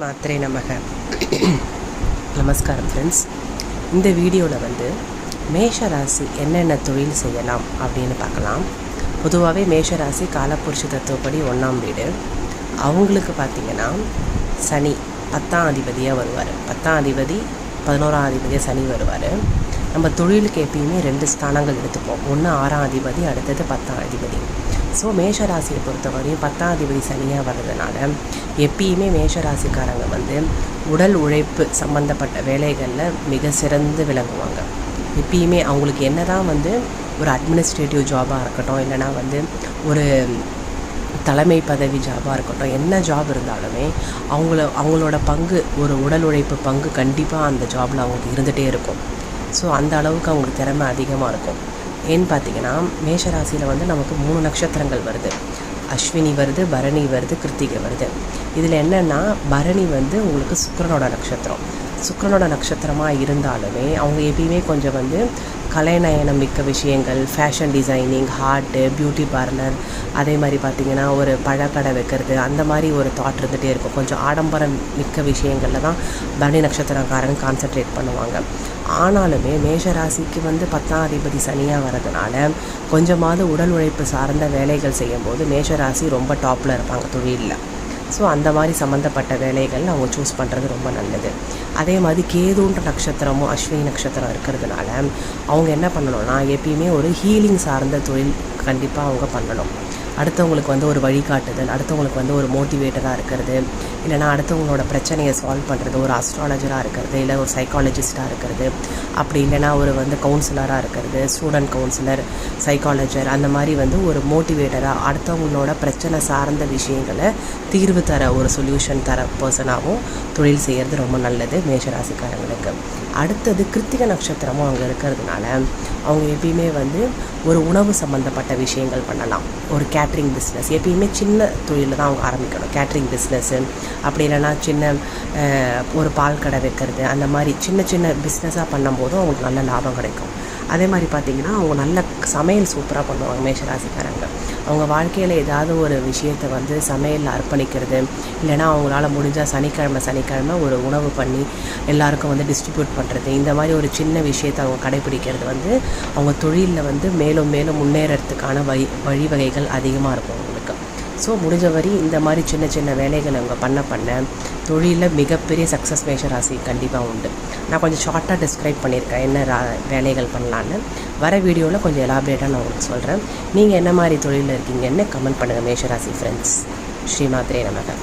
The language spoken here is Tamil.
மாத்திரை நமக. நமஸ்காரம் ஃப்ரெண்ட்ஸ். இந்த வீடியோவில் மேஷ ராசி என்னென்ன தொழில் செய்யலாம் அப்படின்னு பார்க்கலாம். பொதுவாகவே மேஷ ராசி காலப்புருஷ தத்துவப்படி 1ஆம் வீடு. அவங்களுக்கு பார்த்திங்கன்னா சனி 10ஆம் அதிபதியாக வருவார். 10ஆம் அதிபதி 11ஆம் அதிபதியாக சனி வருவார். நம்ம தொழிலுக்கு எப்பயுமே 2 ஸ்தானங்கள் எடுத்துப்போம். ஒன்று 6ஆம் அதிபதி, அடுத்தது 10ஆம் அதிபதி. ஸோ மேஷராசியை பொறுத்தவரையும் 10ஆம் அதிபதி சனியாக வர்றதுனால எப்பயுமே மேஷராசிக்காரங்க உடல் உழைப்பு சம்மந்தப்பட்ட வேலைகளில் மிக சிறந்து விளங்குவாங்க. எப்பயுமே அவங்களுக்கு என்ன தான் ஒரு அட்மினிஸ்ட்ரேட்டிவ் ஜாபாக இருக்கட்டும், இல்லைனா ஒரு தலைமை பதவி ஜாபாக இருக்கட்டும், என்ன ஜாப் இருந்தாலுமே அவங்களோட பங்கு, ஒரு உடல் உழைப்பு பங்கு கண்டிப்பாக அந்த ஜாபில் அவங்களுக்கு இருந்துகிட்டே இருக்கும். ஸோ அந்த அளவுக்கு அவங்களுக்கு திறமை அதிகமாக இருக்கும். ஏன்னு பார்த்தீங்கன்னா மேஷராசியில் நமக்கு 3 நட்சத்திரங்கள் வருது. அஸ்வினி வருது, பரணி வருது, கிருத்திகை வருது. இதில் என்னென்னா பரணி உங்களுக்கு சுக்கிரனோட நட்சத்திரம். சுக்கிரனோட நட்சத்திரமாக இருந்தாலுமே அவங்க எப்பயுமே கொஞ்சம் கலைநயனம் மிக்க விஷயங்கள், fashion designing, heart, beauty parlour, அதே மாதிரி பார்த்திங்கன்னா ஒரு பழக்கடை வைக்கிறது, அந்த மாதிரி ஒரு தாட் இருந்துகிட்டே இருக்கும். கொஞ்சம் ஆடம்பரம் மிக்க விஷயங்களில் தான் பரணி நட்சத்திரக்காரங்க கான்சன்ட்ரேட் பண்ணுவாங்க. ஆனாலுமே மேஷராசிக்கு 10ஆம் அதிபதி சனியாக வரதுனால கொஞ்சமாவது உடல் உழைப்பு சார்ந்த வேலைகள் செய்யும்போது மேஷராசி ரொம்ப டாப்பில் இருப்பாங்க தொழிலில். ஸோ அந்த மாதிரி சம்மந்தப்பட்ட வேலைகள் அவங்க சூஸ் பண்ணுறது ரொம்ப நல்லது. அதே மாதிரி கேதுன்ற நட்சத்திரமும் அஸ்வினி நட்சத்திரம் இருக்கிறதுனால அவங்க என்ன பண்ணணும்னா எப்பயுமே ஒரு ஹீலிங் சார்ந்த தொழில் கண்டிப்பாக அவங்க பண்ணணும். அடுத்தவங்களுக்கு ஒரு வழிகாட்டுதல், அடுத்தவங்களுக்கு ஒரு மோட்டிவேட்டராக இருக்கிறது, இல்லைனா அடுத்தவங்களோட பிரச்சனையை சால்வ் பண்ணுறது, ஒரு அஸ்ட்ராலஜராக இருக்கிறது, இல்லை ஒரு சைக்காலஜிஸ்ட்டாக இருக்கிறது, அப்படி இல்லைனா ஒரு கவுன்சிலராக இருக்கிறது, ஸ்டூடெண்ட் கவுன்சிலர், சைக்காலஜர், அந்த மாதிரி ஒரு மோட்டிவேட்டராக அடுத்தவங்களோட பிரச்சனை சார்ந்த விஷயங்களை தீர்வு தர, ஒரு சொல்யூஷன் தர பர்சனாகவும் தொழில் செய்கிறது ரொம்ப நல்லது மேஷராசிக்காரங்களுக்கு. அடுத்தது கிருத்திகை நட்சத்திரமும் அங்கே இருக்கிறதுனால அவங்க எப்பயுமே ஒரு உணவு சம்மந்தப்பட்ட விஷயங்கள் பண்ணலாம். ஒரு கேட்ரிங் பிஸ்னஸ், எப்பயுமே சின்ன தொழிலில் தான் அவங்க ஆரம்பிக்கணும். கேட்ரிங் பிஸ்னஸ்ஸு, அப்படி இல்லைனா சின்ன ஒரு பால் கடை வைக்கிறது, அந்த மாதிரி சின்ன சின்ன பிஸ்னஸாக பண்ணும்போதும் அவங்களுக்கு நல்ல லாபம் கிடைக்கும். அதே மாதிரி பார்த்திங்கன்னா அவங்க நல்ல சமையல் சூப்பராக பண்ணுவாங்க மேஷராசிக்காரங்க. அவங்க வாழ்க்கையில் ஏதாவது ஒரு விஷயத்தை சமையலில் அர்ப்பணிக்கிறது, இல்லைனா அவங்களால முடிஞ்சால் சனிக்கிழமை ஒரு உணவு பண்ணி எல்லாருக்கும் டிஸ்ட்ரிபியூட் பண்ணுறது, இந்த மாதிரி ஒரு சின்ன விஷயத்தை அவங்க கடைப்பிடிக்கிறது அவங்க தொழிலில் மேலும் மேலும் முன்னேறத்துக்கான வழிவகைகள் அதிகமாக இருக்கும் அவங்களுக்கு. ஸோ முடிஞ்ச வரை இந்த மாதிரி சின்ன சின்ன வேலைகளை அவங்க பண்ண தொழிலில் மிகப்பெரிய சக்ஸஸ் மேஷராசி கண்டிப்பாக உண்டு. நான் கொஞ்சம் ஷார்ட்டாக டிஸ்கிரைப் பண்ணியிருக்கேன் என்ன வேலைகள் பண்ணலான்னு. வர வீடியோவில் கொஞ்சம் எலாபரேட்டாக நான் உங்களுக்கு சொல்கிறேன். நீங்கள் என்ன மாதிரி தொழிலில் இருக்கீங்கன்னு கமெண்ட் பண்ணுங்கள் மேஷராசி ஃப்ரெண்ட்ஸ். ஸ்ரீ மாத்திரை நமக.